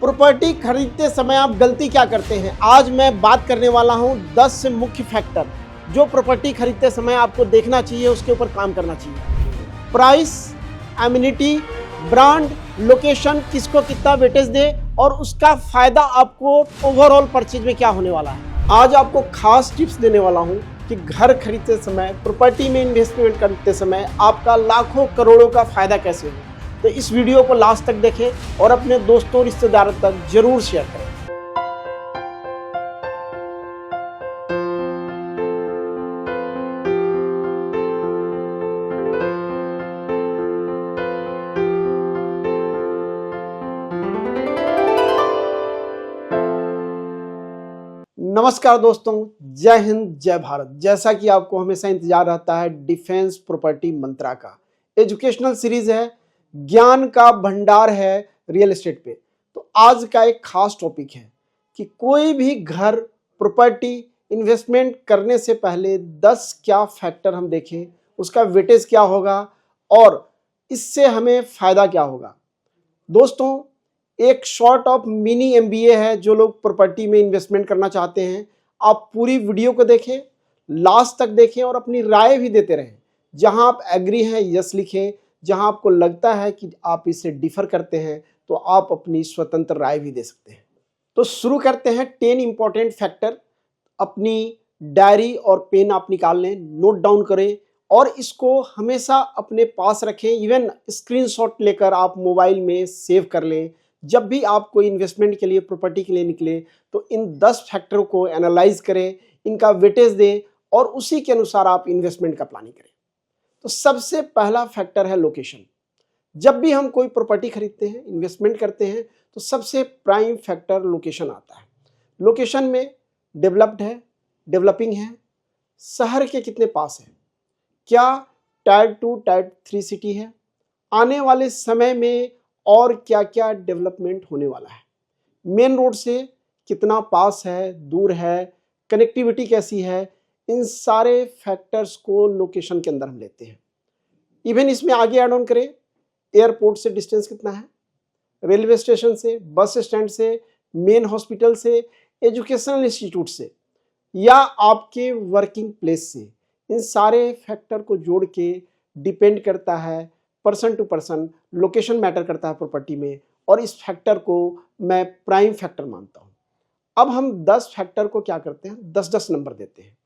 Property खरीदते समय आप गलती क्या करते हैं? आज मैं बात करने वाला हूं 10 मुख्य फैक्टर जो प्रॉपर्टी खरीदते समय आपको देखना चाहिए, उसके ऊपर काम करना चाहिए। प्राइस, एमिनिटी, ब्रांड, लोकेशन, किसको कितना वेटेज दे और उसका फायदा आपको ओवरऑल परचेज में क्या होने वाला है। आज आपको खास टिप्स देने वाला हूं कि घर खरीदते समय, प्रॉपर्टी में इन्वेस्टमेंट करते समय आपका लाखों करोड़ों का फायदा कैसे हो। तो इस वीडियो को लास्ट तक देखें और अपने दोस्तों रिश्तेदारों तक जरूर शेयर करें। नमस्कार दोस्तों, जय हिंद, जय भारत। जैसा कि आपको हमेशा इंतजार रहता है डिफेंस प्रॉपर्टी मंत्रा का एजुकेशनल सीरीज है, ज्ञान का भंडार है रियल एस्टेट पे। तो आज का एक खास टॉपिक है कि कोई भी घर प्रॉपर्टी इन्वेस्टमेंट करने से पहले 10 क्या फैक्टर हम देखें, उसका वेटेज क्या होगा और इससे हमें फायदा क्या होगा। दोस्तों, एक शॉर्ट ऑफ मिनी MBA है जो लोग प्रॉपर्टी में इन्वेस्टमेंट करना चाहते हैं। आप पूरी वीडियो को देखें, लास्ट तक देखें और अपनी राय भी देते रहें। जहां आप एग्री हैं यस लिखें, जहां आपको लगता है कि आप इससे डिफर करते हैं तो आप अपनी स्वतंत्र राय भी दे सकते हैं। तो शुरू करते हैं 10 इंपॉर्टेंट फैक्टर। अपनी डायरी और पेन आप निकाल लें, नोट डाउन करें और इसको हमेशा अपने पास रखें। इवन स्क्रीनशॉट लेकर आप मोबाइल में सेव कर लें। जब भी आप कोई इन्वेस्टमेंट के लिए, प्रॉपर्टी के लिए निकले तो इन 10 फैक्टरों को एनालाइज करें, इनका वेटेज दें और उसी के अनुसार आप इन्वेस्टमेंट का प्लानिंग करें। तो सबसे पहला फैक्टर है लोकेशन। जब भी हम कोई प्रॉपर्टी खरीदते हैं, इन्वेस्टमेंट करते हैं तो सबसे प्राइम फैक्टर लोकेशन आता है। लोकेशन में डेवलप्ड है, डेवलपिंग है, शहर के कितने पास है, क्या टायर 2 टायर 3 सिटी है, आने वाले समय में और क्या क्या डेवलपमेंट होने वाला है, मेन रोड से कितना पास है, दूर है, कनेक्टिविटी कैसी है। इन सारे फैक्टर्स को लोकेशन के अंदर हम लेते हैं। इवन इसमें आगे ऐड ऑन करें, एयरपोर्ट से डिस्टेंस कितना है, रेलवे स्टेशन से, बस स्टैंड से, मेन हॉस्पिटल से, एजुकेशनल इंस्टीट्यूट से या आपके वर्किंग प्लेस से। इन सारे फैक्टर को जोड़ के डिपेंड करता है, person to person location matter करता है प्रॉपर्टी में, और इस फैक्टर को मैं प्राइम फैक्टर मानता हूं। अब हम 10 फैक्टर को क्या करते हैं, 10-10 नंबर देते हैं।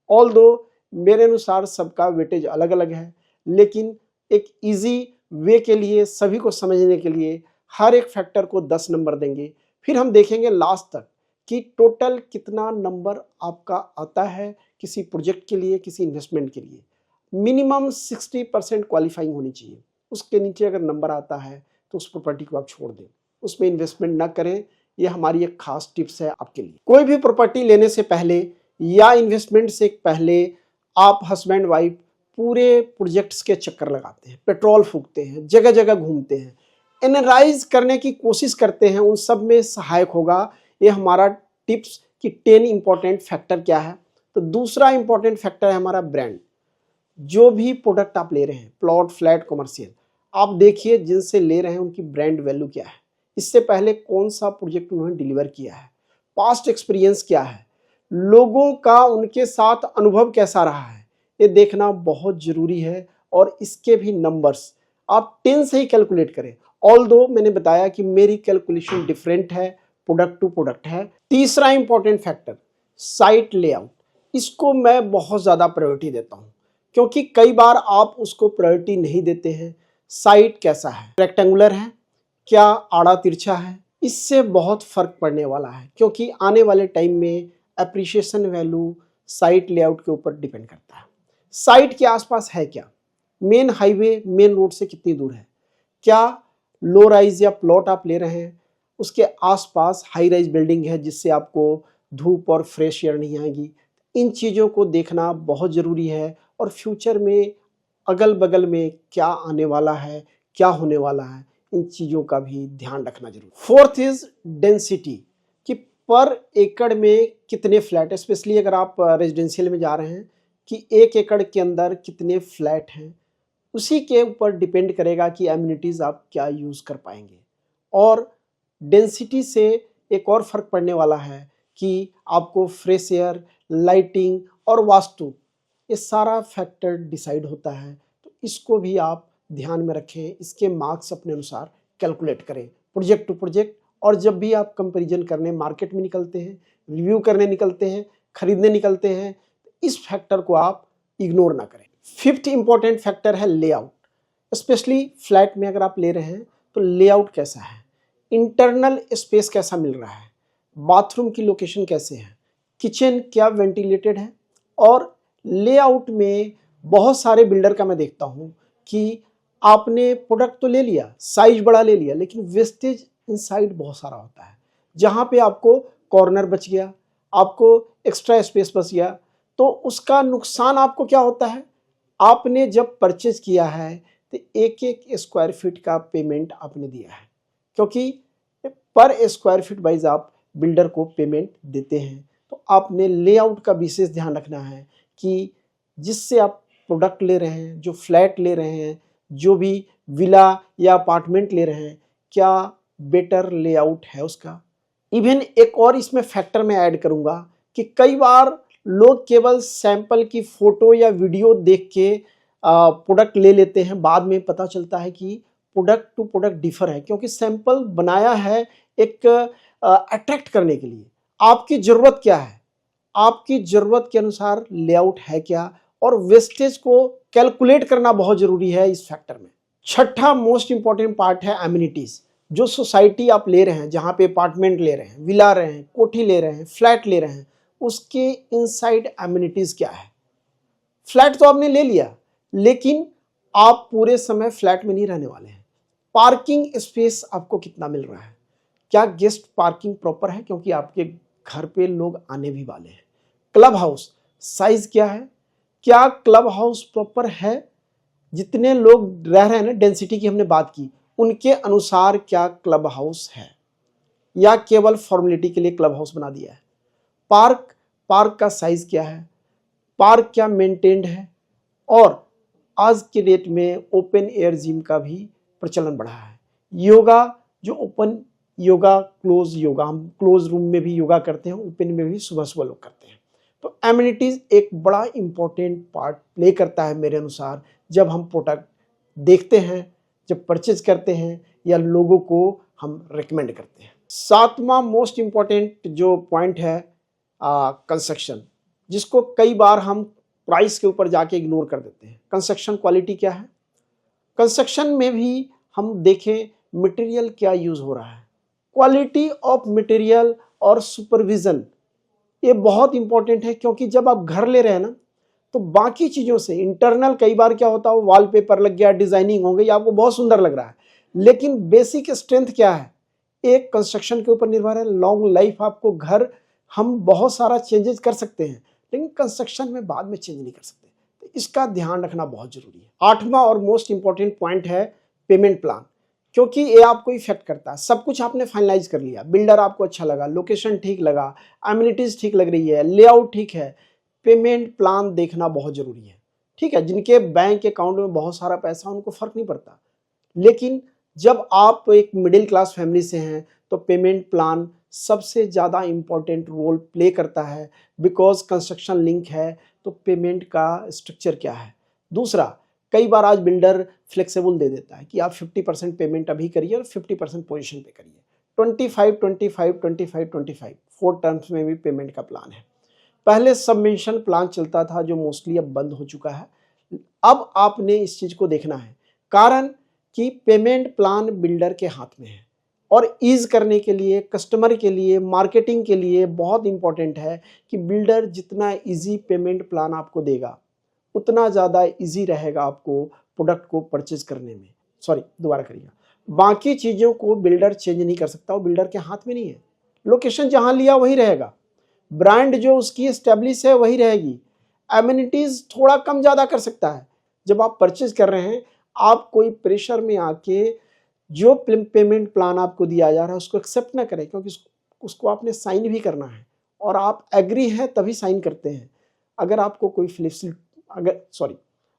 ऑल्दो मेरे अनुसार सबका वेटेज अलग अलग है, लेकिन एक इजी वे के लिए, सभी को समझने के लिए हर एक फैक्टर को 10 नंबर देंगे। फिर हम देखेंगे लास्ट तक कि टोटल कितना नंबर आपका आता है किसी प्रोजेक्ट के लिए, किसी इन्वेस्टमेंट के लिए। मिनिमम 60% क्वालिफाइंग होनी चाहिए। उसके नीचे अगर नंबर आता है तो उस प्रॉपर्टी को आप छोड़ दें, उसमें इन्वेस्टमेंट ना करें। यह हमारी एक खास टिप्स है आपके लिए। कोई भी प्रॉपर्टी लेने से पहले या इन्वेस्टमेंट से पहले आप हस्बैंड वाइफ पूरे प्रोजेक्ट्स के चक्कर लगाते हैं, पेट्रोल फूकते हैं, जगह जगह घूमते हैं, एनालाइज करने की कोशिश करते हैं। उन सब में सहायक होगा ये हमारा टिप्स कि 10 इंपॉर्टेंट फैक्टर क्या है। तो दूसरा इंपॉर्टेंट फैक्टर है हमारा ब्रांड। जो भी प्रोडक्ट आप ले रहे हैं, प्लॉट, फ्लैट, कमर्शियल, आप देखिए जिनसे ले रहे हैं उनकी ब्रांड वैल्यू क्या है, इससे पहले कौन सा प्रोजेक्ट उन्होंने डिलीवर किया है, पास्ट एक्सपीरियंस क्या है, लोगों का उनके साथ अनुभव कैसा रहा है, ये देखना बहुत जरूरी है। और इसके भी नंबर्स आप 10 से ही कैलकुलेट करें। ऑल्दो मैंने बताया कि मेरी कैलकुलेशन डिफरेंट है, प्रोडक्ट टू प्रोडक्ट है। तीसरा इंपॉर्टेंट फैक्टर साइट लेआउट। इसको मैं बहुत ज़्यादा प्रायोरिटी देता हूँ क्योंकि कई बार आप उसको प्रायोरिटी नहीं देते हैं। साइट कैसा है, रेक्टेंगुलर है, क्या आड़ा तिरछा है, इससे बहुत फर्क पड़ने वाला है क्योंकि आने वाले टाइम में एप्रिशिएशन वैल्यू साइट लेआउट के ऊपर डिपेंड करता है। साइट के आसपास है क्या, मेन हाईवे, मेन रोड से कितनी दूर है, क्या लो राइज या प्लॉट आप ले रहे हैं उसके आसपास हाई राइज बिल्डिंग है जिससे आपको धूप और फ्रेश एयर नहीं आएगी। इन चीज़ों को देखना बहुत ज़रूरी है और फ्यूचर में अगल बगल में क्या आने वाला है, क्या होने वाला है, इन चीज़ों का भी ध्यान रखना जरूरी। फोर्थ इज डेंसिटी, कि पर एकड़ में कितने फ्लैट, स्पेशली अगर आप रेजिडेंशियल में जा रहे हैं कि 1 एकड़ के अंदर कितने फ्लैट हैं, उसी के ऊपर डिपेंड करेगा कि एमिनिटीज़ आप क्या यूज़ कर पाएंगे। और डेंसिटी से एक और फर्क पड़ने वाला है कि आपको फ्रेश एयर, लाइटिंग और वास्तु, ये सारा फैक्टर डिसाइड होता है। तो इसको भी आप ध्यान में रखें, इसके मार्क्स अपने अनुसार कैलकुलेट करें प्रोजेक्ट टू प्रोजेक्ट। और जब भी आप कंपैरिजन करने मार्केट में निकलते हैं, रिव्यू करने निकलते हैं, खरीदने निकलते हैं, तो इस फैक्टर को आप इग्नोर ना करें। फिफ्थ इंपॉर्टेंट फैक्टर है लेआउट। स्पेशली फ्लैट में अगर आप ले रहे हैं तो लेआउट कैसा है, इंटरनल स्पेस कैसा मिल रहा है, बाथरूम की लोकेशन कैसे है, किचन क्या वेंटिलेटेड है। और लेआउट में बहुत सारे बिल्डर का मैं देखता हूँ कि आपने प्रोडक्ट तो ले लिया, साइज बड़ा ले लिया, लेकिन वेस्टेज इनसाइड बहुत सारा होता है। जहाँ पे आपको कॉर्नर बच गया, आपको एक्स्ट्रा स्पेस बच गया, तो उसका नुकसान आपको क्या होता है, आपने जब परचेज किया है तो एक एक स्क्वायर फीट का पेमेंट आपने दिया है, क्योंकि पर स्क्वायर फीट वाइज आप बिल्डर को पेमेंट देते हैं। तो आपने लेआउट का विशेष ध्यान रखना है कि जिससे आप प्रोडक्ट ले रहे हैं, जो फ्लैट ले रहे हैं, जो भी विला या अपार्टमेंट ले रहे हैं, क्या बेटर लेआउट है उसका। इवन एक और इसमें फैक्टर मैं ऐड करूंगा कि कई बार लोग केवल सैंपल की फोटो या वीडियो देख के प्रोडक्ट ले लेते हैं, बाद में पता चलता है कि प्रोडक्ट टू प्रोडक्ट डिफर है, क्योंकि सैंपल बनाया है एक अट्रैक्ट करने के लिए। आपकी ज़रूरत क्या है, आपकी ज़रूरत के अनुसार लेआउट है क्या, और वेस्टेज को कैलकुलेट करना बहुत ज़रूरी है इस फैक्टर में। छठा मोस्ट इंपॉर्टेंट पार्ट है एमिनिटीज़। जो सोसाइटी आप ले रहे हैं, जहाँ पे अपार्टमेंट ले रहे हैं, विला रहे हैं, कोठी ले रहे हैं, फ्लैट ले रहे हैं, उसके इनसाइड एमिनिटीज़ क्या है। फ्लैट तो आपने ले लिया, लेकिन आप पूरे समय फ्लैट में नहीं रहने वाले हैं। पार्किंग स्पेस आपको कितना मिल रहा है, क्या गेस्ट पार्किंग प्रॉपर है, क्योंकि आपके घर पे लोग आने भी वाले हैं। क्लब हाउस साइज क्या है, क्या क्लब हाउस प्रॉपर है, जितने लोग रह रहे हैं ना, डेंसिटी की हमने बात की, उनके अनुसार क्या क्लब हाउस है, या केवल फॉर्मेलिटी के लिए क्लब हाउस बना दिया है। पार्क का साइज क्या है, पार्क क्या मेंटेन्ड है। और आज के डेट में ओपन एयर जिम का भी प्रचलन बढ़ा है। योगा, जो ओपन योगा, क्लोज योगा, हम क्लोज रूम में भी योगा करते हैं, ओपन में भी सुबह सुबह लोग करते हैं। तो एमिनिटीज एक बड़ा इंपॉर्टेंट पार्ट प्ले करता है मेरे अनुसार, जब हम प्रोडक्ट देखते हैं, जब परचेज करते हैं, या लोगों को हम रिकमेंड करते हैं। सातवां मोस्ट इंपॉर्टेंट जो पॉइंट है कंस्ट्रक्शन, जिसको कई बार हम प्राइस के ऊपर जाके इग्नोर कर देते हैं। कंस्ट्रक्शन क्वालिटी क्या है, कंस्ट्रक्शन में भी हम देखें मटेरियल क्या यूज हो रहा है, क्वालिटी ऑफ मटेरियल और सुपरविजन, ये बहुत इंपॉर्टेंट है। क्योंकि जब आप घर ले रहे हैं ना, तो बाकी चीज़ों से इंटरनल कई बार क्या होता है, वॉलपेपर लग गया, डिजाइनिंग हो गई, आपको बहुत सुंदर लग रहा है, लेकिन बेसिक स्ट्रेंथ क्या है, एक कंस्ट्रक्शन के ऊपर निर्भर है। लॉन्ग लाइफ आपको घर, हम बहुत सारा चेंजेस कर सकते हैं, लेकिन कंस्ट्रक्शन में बाद में चेंज नहीं कर सकते। तो इसका ध्यान रखना बहुत जरूरी है। आठवां और मोस्ट इंपॉर्टेंट पॉइंट है पेमेंट प्लान, क्योंकि ये आपको इफेक्ट करता है। सब कुछ आपने फाइनलाइज कर लिया, बिल्डर आपको अच्छा लगा, लोकेशन ठीक लगा, एमिनिटीज ठीक लग रही है, लेआउट ठीक है, पेमेंट प्लान देखना बहुत जरूरी है। ठीक है, जिनके बैंक अकाउंट में बहुत सारा पैसा, उनको फर्क नहीं पड़ता, लेकिन जब आप एक मिडिल क्लास फैमिली से हैं तो पेमेंट प्लान सबसे ज़्यादा इंपॉर्टेंट रोल प्ले करता है, बिकॉज कंस्ट्रक्शन लिंक है। तो पेमेंट का स्ट्रक्चर क्या है। दूसरा, कई बार आज बिल्डर फ्लेक्सिबल दे देता है कि आप 50% पेमेंट अभी करिए और 50% पोजीशन पे करिए। 25, 25, 25, 25 4 टर्म्स में भी पेमेंट का प्लान है। पहले सबमिशन प्लान चलता था, जो मोस्टली अब बंद हो चुका है। अब आपने इस चीज को देखना है, कारण कि पेमेंट प्लान बिल्डर के हाथ में है, और ईज करने के लिए, कस्टमर के लिए, मार्केटिंग के लिए बहुत इंपॉर्टेंट है कि बिल्डर जितना इजी पेमेंट प्लान आपको देगा, उतना ज़्यादा इजी रहेगा आपको प्रोडक्ट को परचेज करने में। सॉरी, दोबारा करिएगा। बाकी चीज़ों को बिल्डर चेंज नहीं कर सकता, वो बिल्डर के हाथ में नहीं है। लोकेशन जहाँ लिया वही रहेगा, ब्रांड जो उसकी एस्टेब्लिश है वही रहेगी, एमिनिटीज़ थोड़ा कम ज़्यादा कर सकता है। जब आप परचेज कर रहे हैं, आप कोई प्रेशर में आके जो पेमेंट प्लान आपको दिया जा रहा है उसको एक्सेप्ट ना करें, क्योंकि उसको आपने साइन भी करना है, और आप एग्री हैं तभी साइन करते हैं। अगर आपको कोई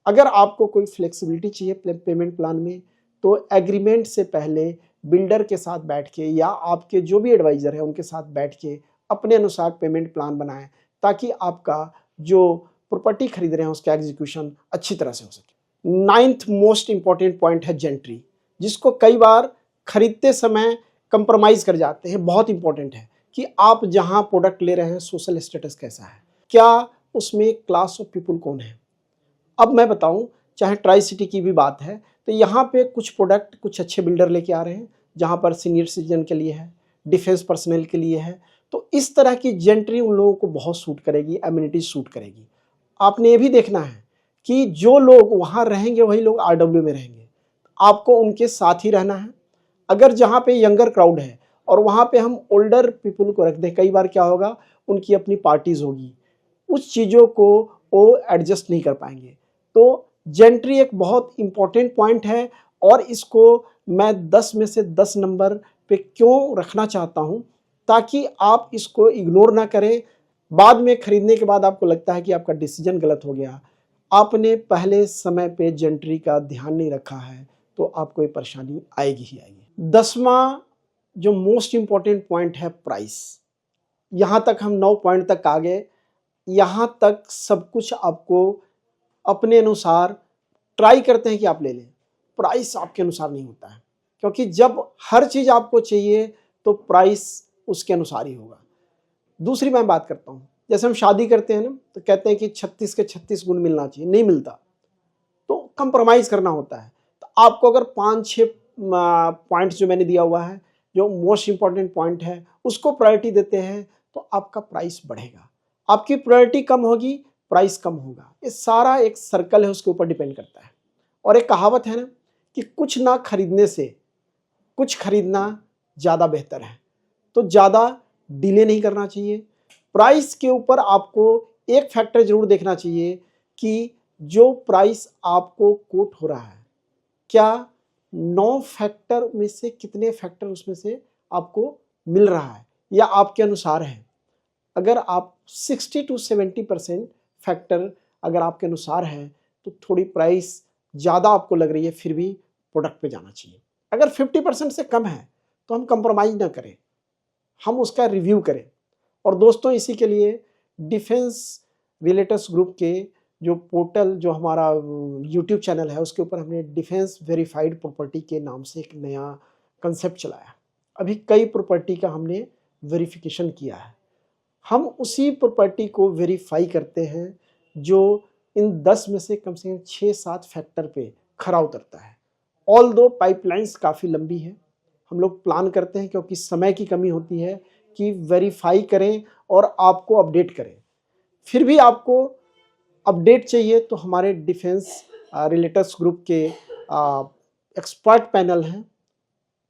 अगर आपको कोई फ्लेक्सिबिलिटी चाहिए पेमेंट प्लान में, तो एग्रीमेंट से पहले बिल्डर के साथ बैठ के या आपके जो भी एडवाइज़र है उनके साथ बैठ के अपने अनुसार पेमेंट प्लान बनाएं, ताकि आपका जो प्रॉपर्टी खरीद रहे हैं उसका एग्जीक्यूशन अच्छी तरह से हो सके। 9th मोस्ट इंपॉर्टेंट पॉइंट है जेंट्री, जिसको कई बार खरीदते समय कंप्रोमाइज़ कर जाते हैं। बहुत इंपॉर्टेंट है कि आप जहां प्रोडक्ट ले रहे हैं सोशल स्टेटस कैसा है, क्या उसमें क्लास ऑफ पीपल कौन है। अब मैं बताऊं, चाहे ट्राई सिटी की भी बात है तो यहाँ पे कुछ प्रोडक्ट कुछ अच्छे बिल्डर लेके आ रहे हैं, जहाँ पर सीनियर सिटीजन के लिए है, डिफेंस पर्सनल के लिए है। तो इस तरह की जेंट्री उन लोगों को बहुत सूट करेगी, एमिनिटीज सूट करेगी। आपने ये भी देखना है कि जो लोग वहाँ रहेंगे वही लोग RW में रहेंगे, आपको उनके साथ ही रहना है। अगर जहाँ पे यंगर क्राउड है और वहाँ पे हम ओल्डर पीपल को रख दें, कई बार क्या होगा, उनकी अपनी पार्टीज होगी, उस चीज़ों को वो एडजस्ट नहीं कर पाएंगे। तो जेंट्री एक बहुत इंपॉर्टेंट पॉइंट है और इसको मैं 10 में से 10 नंबर पे क्यों रखना चाहता हूँ, ताकि आप इसको इग्नोर ना करें। बाद में खरीदने के बाद आपको लगता है कि आपका डिसीजन गलत हो गया, आपने पहले समय पे जेंट्री का ध्यान नहीं रखा है, तो आपको ये परेशानी आएगी ही आएगी। 10वां जो मोस्ट इंपॉर्टेंट पॉइंट है प्राइस। यहाँ तक हम 9 पॉइंट तक आ गए। यहाँ तक सब कुछ आपको अपने अनुसार ट्राई करते हैं कि आप ले लें, प्राइस आपके अनुसार नहीं होता है, क्योंकि जब हर चीज़ आपको चाहिए तो प्राइस उसके अनुसार ही होगा। दूसरी मैं बात करता हूँ, जैसे हम शादी करते हैं ना, तो कहते हैं कि 36 के 36 गुण मिलना चाहिए, नहीं मिलता, तो कंप्रोमाइज़ करना होता है। तो आपको अगर 5-6 पॉइंट्स जो मैंने दिया हुआ है, जो मोस्ट इंपॉर्टेंट पॉइंट है, उसको प्रायोरिटी देते हैं तो आपका प्राइस बढ़ेगा। आपकी प्रायोरिटी कम होगी, प्राइस कम होगा। ये सारा एक सर्कल है, उसके ऊपर डिपेंड करता है। और एक कहावत है ना कि कुछ ना खरीदने से कुछ खरीदना ज़्यादा बेहतर है। तो ज़्यादा डिले नहीं करना चाहिए। प्राइस के ऊपर आपको एक फैक्टर जरूर देखना चाहिए कि जो प्राइस आपको कोट हो रहा है, क्या 9 फैक्टर में से कितने फैक्टर उसमें से आपको मिल रहा है या आपके अनुसार है। अगर आप 60 to 70% फैक्टर अगर आपके अनुसार है तो थोड़ी प्राइस ज़्यादा आपको लग रही है, फिर भी प्रोडक्ट पे जाना चाहिए। अगर 50% से कम है तो हम कंप्रोमाइज़ ना करें, हम उसका रिव्यू करें। और दोस्तों, इसी के लिए डिफेंस रिलेटर्स ग्रुप के जो पोर्टल, जो हमारा यूट्यूब चैनल है, उसके ऊपर हमने डिफेंस वेरीफाइड प्रॉपर्टी के नाम से एक नया कंसेप्ट चलाया। अभी कई प्रॉपर्टी का हमने वेरिफिकेशन किया है। हम उसी प्रॉपर्टी को वेरीफाई करते हैं जो इन 10 में से कम 6-7 फैक्टर पे खरा उतरता है। ऑल दो पाइपलाइंस काफ़ी लंबी है, हम लोग प्लान करते हैं क्योंकि समय की कमी होती है कि वेरीफाई करें और आपको अपडेट करें। फिर भी आपको अपडेट चाहिए तो हमारे डिफेंस रिलेटर्स ग्रुप के एक्सपर्ट पैनल हैं,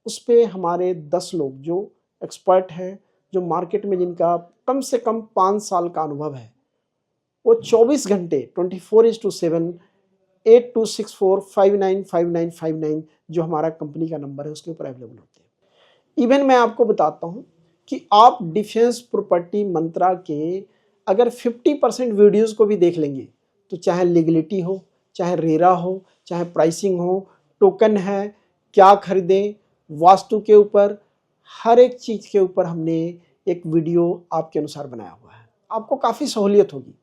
उस पर हमारे 10 लोग जो एक्सपर्ट हैं, जो मार्केट में जिनका कम से कम 5 साल का अनुभव है, वो 24 घंटे 24/7 8264595959 जो हमारा कंपनी का नंबर है उसके ऊपर अवेलेबल होते हैं। इवन मैं आपको बताता हूँ कि आप डिफेंस प्रॉपर्टी मंत्रा के अगर 50% वीडियोस को भी देख लेंगे तो चाहे लीगलिटी हो, चाहे रेरा हो, चाहे प्राइसिंग हो, टोकन है, क्या खरीदें, वास्तु के ऊपर, हर एक चीज़ के ऊपर हमने एक वीडियो आपके अनुसार बनाया हुआ है। आपको काफ़ी सहूलियत होगी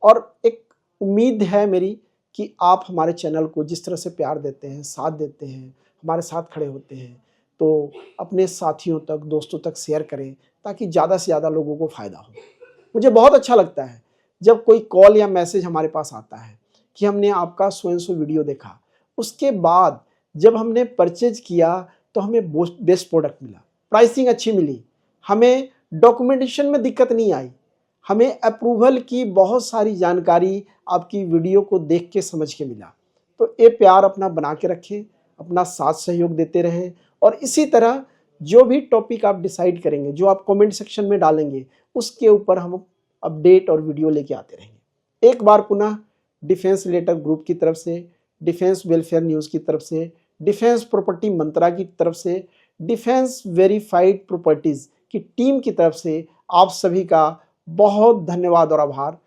और एक उम्मीद है मेरी कि आप हमारे चैनल को जिस तरह से प्यार देते हैं, साथ देते हैं, हमारे साथ खड़े होते हैं, तो अपने साथियों तक, दोस्तों तक शेयर करें ताकि ज़्यादा से ज़्यादा लोगों को फ़ायदा हो। मुझे बहुत अच्छा लगता है जब कोई कॉल या मैसेज हमारे पास आता है कि हमने आपका सो वीडियो देखा, उसके बाद जब हमने परचेज किया तो हमें बेस्ट प्रोडक्ट मिला, प्राइसिंग अच्छी मिली, हमें डॉक्यूमेंटेशन में दिक्कत नहीं आई, हमें अप्रूवल की बहुत सारी जानकारी आपकी वीडियो को देख के समझ के मिला। तो ये प्यार अपना बना के रखें, अपना साथ सहयोग देते रहें और इसी तरह जो भी टॉपिक आप डिसाइड करेंगे, जो आप कमेंट सेक्शन में डालेंगे, उसके ऊपर हम अपडेट और वीडियो लेके आते रहेंगे। एक बार पुनः डिफेंस रिलेटर ग्रुप की तरफ से, डिफेंस वेलफेयर न्यूज़ की तरफ से, डिफेंस प्रॉपर्टी मंत्रा की तरफ से, डिफेंस वेरीफाइड प्रॉपर्टीज़ की टीम की तरफ से आप सभी का बहुत धन्यवाद और आभार।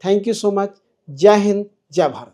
Thank you so much. जय हिंद, जय भारत।